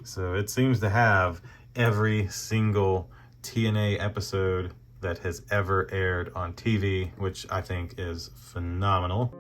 So it seems to have every single TNA episode that has ever aired on TV, which I think is phenomenal.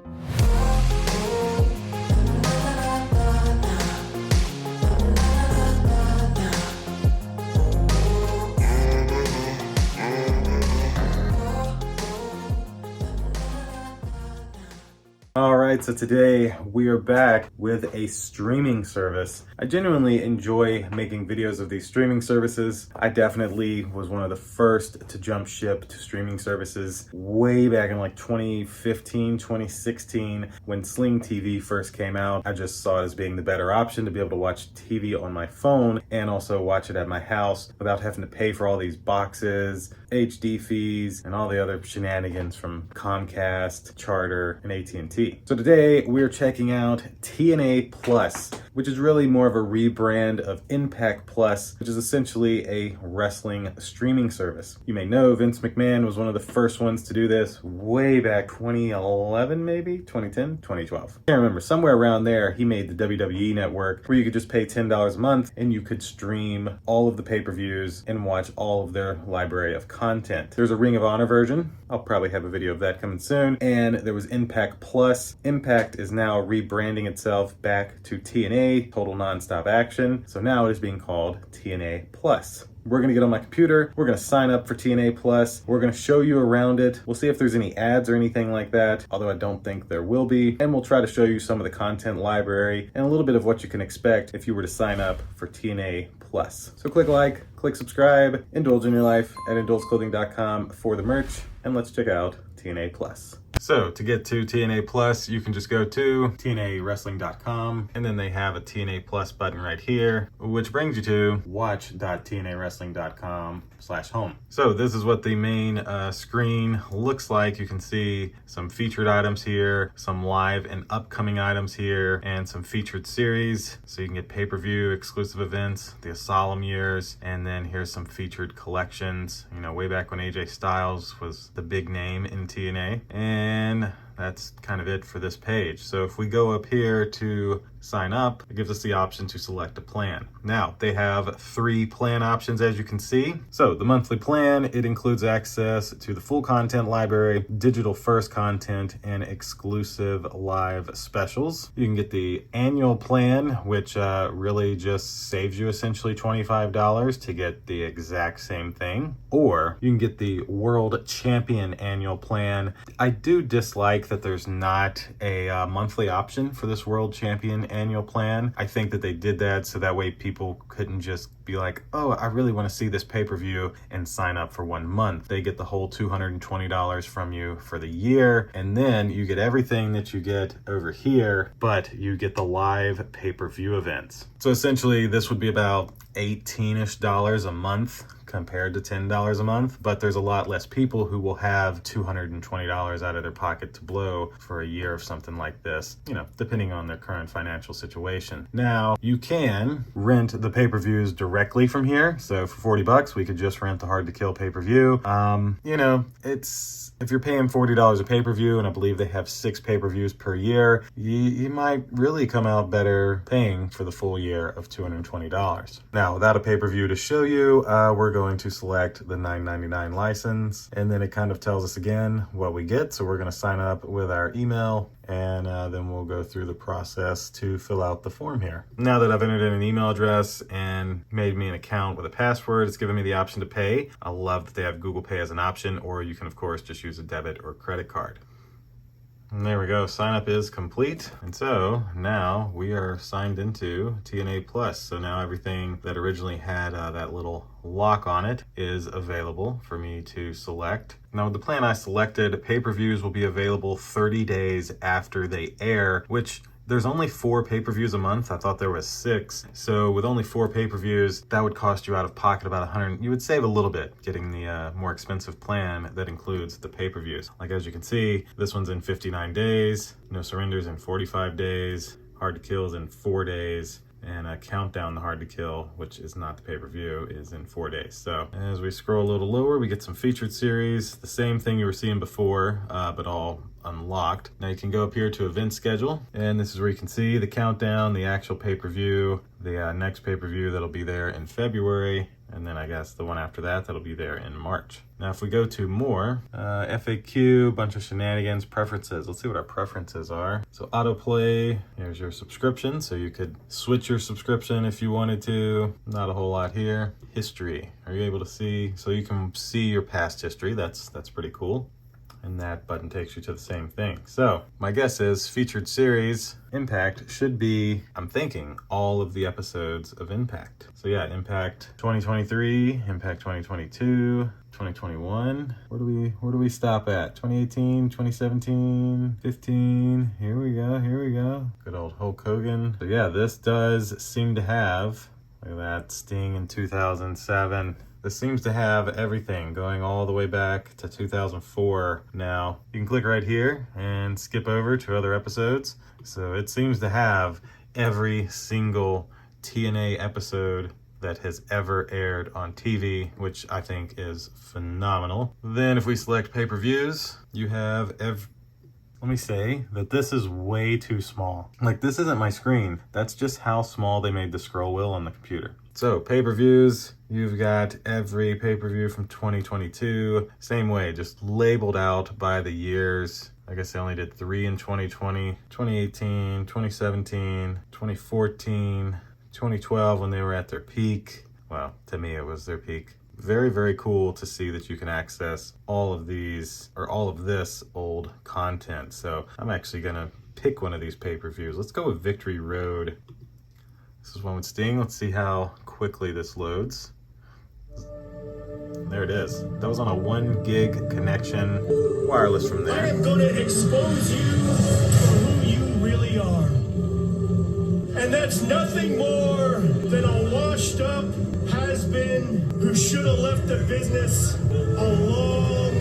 All right, so today we are back with a streaming service. I genuinely enjoy making videos of these streaming services. I definitely was one of the first to jump ship to streaming services way back in like 2015, 2016, when Sling TV first came out. I just saw it as being the better option to be able to watch TV on my phone and also watch it at my house without having to pay for all these boxes, HD fees, and all the other shenanigans from Comcast, Charter, and AT&T. So today we're checking out TNA Plus, which is really more of a rebrand of Impact Plus, which is essentially a wrestling streaming service. You may know Vince McMahon was one of the first ones to do this way back 2011, maybe 2010, 2012. I can't remember, somewhere around there he made the WWE network where you could just pay $10 a month and you could stream all of the pay-per-views and watch all of their library of content. There's a Ring of Honor version. I'll probably have a video of that coming soon. And there was Impact Plus. Impact is now rebranding itself back to TNA, Total Nonstop Action. So now it is being called TNA Plus. We're gonna get on my computer, we're gonna sign up for TNA Plus, we're gonna show you around it, we'll see if there's any ads or anything like that, although I don't think there will be, and we'll try to show you some of the content library and a little bit of what you can expect if you were to sign up for TNA Plus. So click like, click subscribe, indulge in your life at indulgeclothing.com for the merch, and let's check out TNA Plus. So to get to TNA Plus, you can just go to TNAWrestling.com, and then they have a TNA Plus button right here, which brings you to watch.tnawrestling.com/home. So this is what the main screen looks like. You can see some featured items here, some live and upcoming items here, and some featured series. So you can get pay-per-view, exclusive events, the Asylum years, and then here's some featured collections. You know, way back when AJ Styles was the big name in TNA. And that's kind of it for this page. So if we go up here to sign up, it gives us the option to select a plan. Now, they have 3 plan options, as you can see. So the monthly plan, it includes access to the full content library, digital first content, and exclusive live specials. You can get the annual plan, which really just saves you essentially $25 to get the exact same thing. Or you can get the World Champion annual plan. I do dislike that there's not a monthly option for this World Champion annual plan. I think that they did that so that way people couldn't just be like, oh, I really want to see this pay-per-view and sign up for 1 month. They get the whole $220 from you for the year, and then you get everything that you get over here, but you get the live pay-per-view events. So essentially this would be about $18-ish a month compared to $10 a month, but there's a lot less people who will have $220 out of their pocket to blow for a year of something like this, you know, depending on their current financial situation. Now, you can rent the pay-per-views directly from here. So for $40, we could just rent the Hard to Kill pay-per-view. You know, if you're paying $40 a pay-per-view, and I believe they have 6 pay-per-views per year, you might really come out better paying for the full year of $220. Now, without a pay-per-view to show you, we're going to select the $9.99 license, and then it kind of tells us again what we get. So we're going to sign up with our email, and then we'll go through the process to fill out the form here. Now that I've entered in an email address and made me an account with a password, it's giving me the option to pay. I love that they have Google Pay as an option, or you can of course just use a debit or credit card. And there we go, sign up is complete. And so now we are signed into TNA Plus. So now everything that originally had that little lock on it is available for me to select. Now with the plan I selected, pay-per-views will be available 30 days after they air, which there's only 4 pay-per-views a month. I thought there was 6. So with only 4 pay-per-views, that would cost you out of pocket about $100. You would save a little bit getting the more expensive plan that includes the pay-per-views. Like as you can see, this one's in 59 days, No Surrenders in 45 days, Hard to Kills in 4 days, and Countdown the Hard to Kill, which is not the pay-per-view, is in 4 days. So as we scroll a little lower, we get some featured series, the same thing you were seeing before, but all unlocked. Now you can go up here to event schedule, and this is where you can see the countdown, the actual pay-per-view, the next pay-per-view that'll be there in February, and then I guess the one after that that'll be there in March. Now if we go to more, FAQ, bunch of shenanigans, preferences. Let's see what our preferences are. So autoplay, here's your subscription, so you could switch your subscription if you wanted to. Not a whole lot here. History, are you able to see? So you can see your past history, that's pretty cool. And that button takes you to the same thing. So my guess is featured series Impact should be, I'm thinking, all of the episodes of Impact. So yeah, Impact 2023, Impact 2022, 2021. Where do we stop at? 2018, 2017, 15. Here we go. Good old Hulk Hogan. So yeah, this does seem to have, look at that, Sting in 2007. This seems to have everything going all the way back to 2004 now. You can click right here and skip over to other episodes. So it seems to have every single TNA episode that has ever aired on TV, which I think is phenomenal. Then if we select pay-per-views, you have let me say that this is way too small. Like, this isn't my screen. That's just how small they made the scroll wheel on the computer. So pay-per-views, you've got every pay-per-view from 2022. Same way, just labeled out by the years. I guess they only did 3 in 2020, 2018, 2017, 2014, 2012 when they were at their peak. Well, to me it was their peak. Very, very cool to see that you can access all of these, or all of this old content. So I'm actually gonna pick one of these pay-per-views. Let's go with Victory Road. This is one with Sting. Let's see how quickly this loads. There it is. That was on a 1 gig connection, wireless from there. I am gonna expose you for who you really are. And that's nothing more than a washed up has-been who should have left the business a long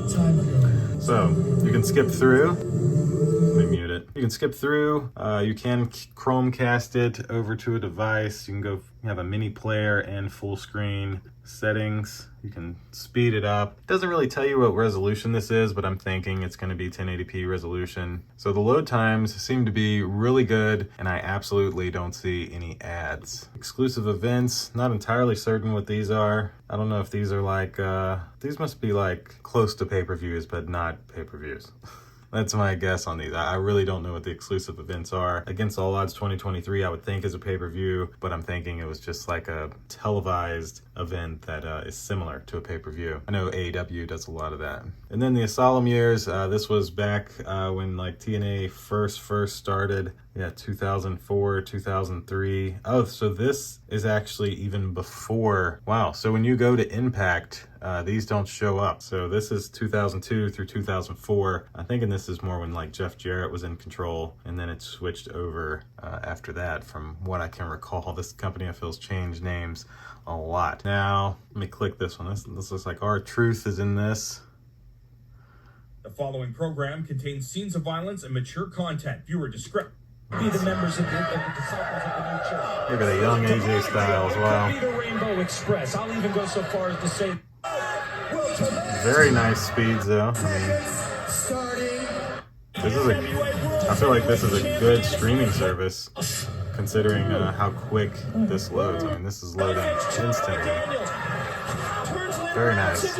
time ago. So you can skip through. Let me mute it. You can skip through. You can Chromecast it over to a device. You can go have a mini player and full screen settings. You can speed it up. It doesn't really tell you what resolution this is, but I'm thinking it's going to be 1080p resolution. So the load times seem to be really good, and I absolutely don't see any ads. Exclusive events, not entirely certain what these are. I don't know if these are like, these must be like close to pay-per-views, but not pay-per-views. That's my guess on these. I really don't know what the exclusive events are. Against All Odds 2023, I would think is a pay-per-view, but I'm thinking it was just like a televised event that is similar to a pay-per-view. I know AEW does a lot of that. And then the Asylum years, this was back when like TNA first started. Yeah, 2004, 2003. Oh, so this is actually even before. Wow, so when you go to Impact, these don't show up. So this is 2002 through 2004. I'm thinking this is more when like Jeff Jarrett was in control, and then it switched over after that. From what I can recall, this company I feel has changed names a lot. Now, let me click this one. This looks like R-Truth is in this. The following program contains scenes of violence and mature content. Viewer discretion. Be the members of the disciples of the new church. Look at a young AJ Styles. Wow. Be the Rainbow Express. I'll even go so far as to say. Very nice speeds though. I feel like this is a good streaming service considering how quick this loads. I mean, this is loading instantly. Very nice.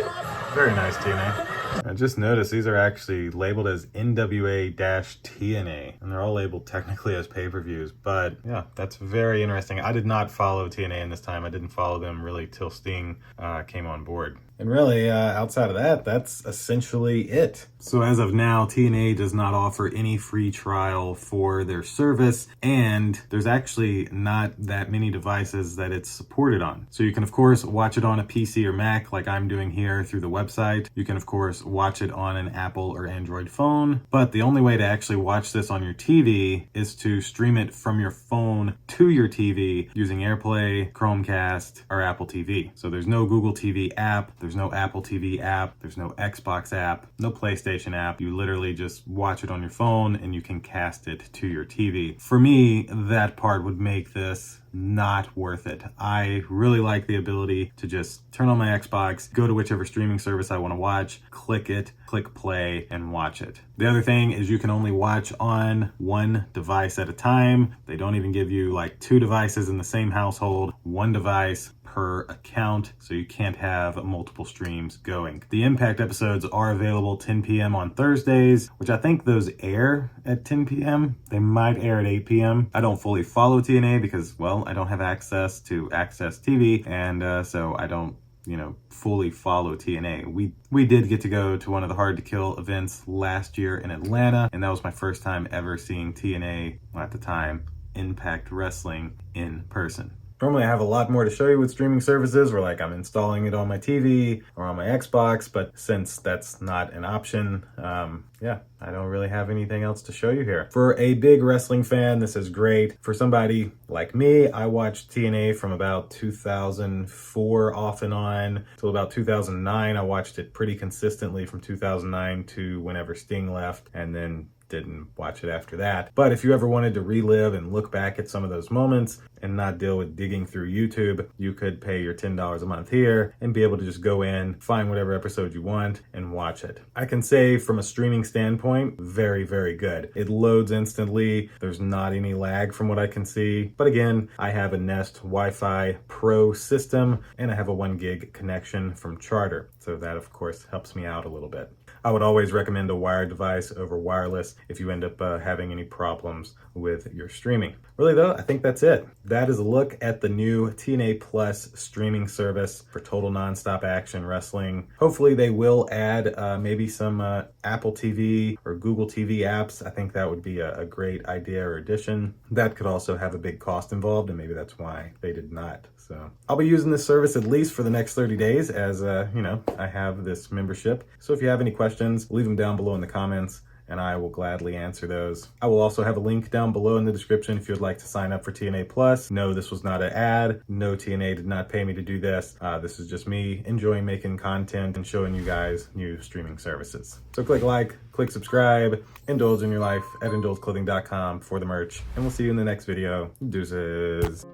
Very nice, TNA. I just noticed these are actually labeled as NWA-TNA, and they're all labeled technically as pay-per-views, but yeah, that's very interesting. I did not follow TNA in this time. I didn't follow them really till Sting came on board. And really, outside of that, that's essentially it. So as of now, TNA does not offer any free trial for their service, and there's actually not that many devices that it's supported on. So you can, of course, watch it on a PC or Mac like I'm doing here through the website. You can, of course, watch it on an Apple or Android phone, but the only way to actually watch this on your TV is to stream it from your phone to your TV using AirPlay, Chromecast, or Apple TV. So there's no Google TV app, there's no Apple TV app, there's no Xbox app, no PlayStation app. You literally just watch it on your phone and you can cast it to your TV. For me, that part would make this not worth it. I really like the ability to just turn on my Xbox, go to whichever streaming service I want to watch, click it, click play, and watch it. The other thing is you can only watch on one device at a time. They don't even give you like 2 devices in the same household, 1 device per account, so you can't have multiple streams going. The Impact episodes are available 10 p.m. on Thursdays, which I think those air at 10 p.m. They might air at 8 p.m. I don't fully follow TNA because, well, I don't have access to Access TV, and so I don't fully follow TNA. We did get to go to one of the Hard to Kill events last year in Atlanta, and that was my first time ever seeing TNA, well, at the time, Impact Wrestling in person. Normally I have a lot more to show you with streaming services, where like I'm installing it on my TV or on my Xbox, but since that's not an option, yeah, I don't really have anything else to show you here. For a big wrestling fan, this is great. For somebody like me, I watched TNA from about 2004 off and on till about 2009. I watched it pretty consistently from 2009 to whenever Sting left, and then didn't watch it after that. But if you ever wanted to relive and look back at some of those moments and not deal with digging through YouTube, you could pay your $10 a month here and be able to just go in, find whatever episode you want, and watch it. I can say from a streaming standpoint, very, very good. It loads instantly. There's not any lag from what I can see. But again, I have a Nest Wi-Fi Pro system and I have a 1 gig connection from Charter. So that of course helps me out a little bit. I would always recommend a wired device over wireless if you end up having any problems with your streaming. Really though, I think that's it. That is a look at the new TNA Plus streaming service for total nonstop action wrestling. Hopefully they will add maybe some Apple TV or Google TV apps. I think that would be a great idea or addition. That could also have a big cost involved, and maybe that's why they did not. So I'll be using this service at least for the next 30 days as, I have this membership. So if you have any questions, leave them down below in the comments and I will gladly answer those. I will also have a link down below in the description if you'd like to sign up for TNA Plus. No, this was not an ad. No, TNA did not pay me to do this. This is just me enjoying making content and showing you guys new streaming services. So click like, click subscribe, indulge in your life at indulgeclothing.com for the merch, and we'll see you in the next video. Deuces.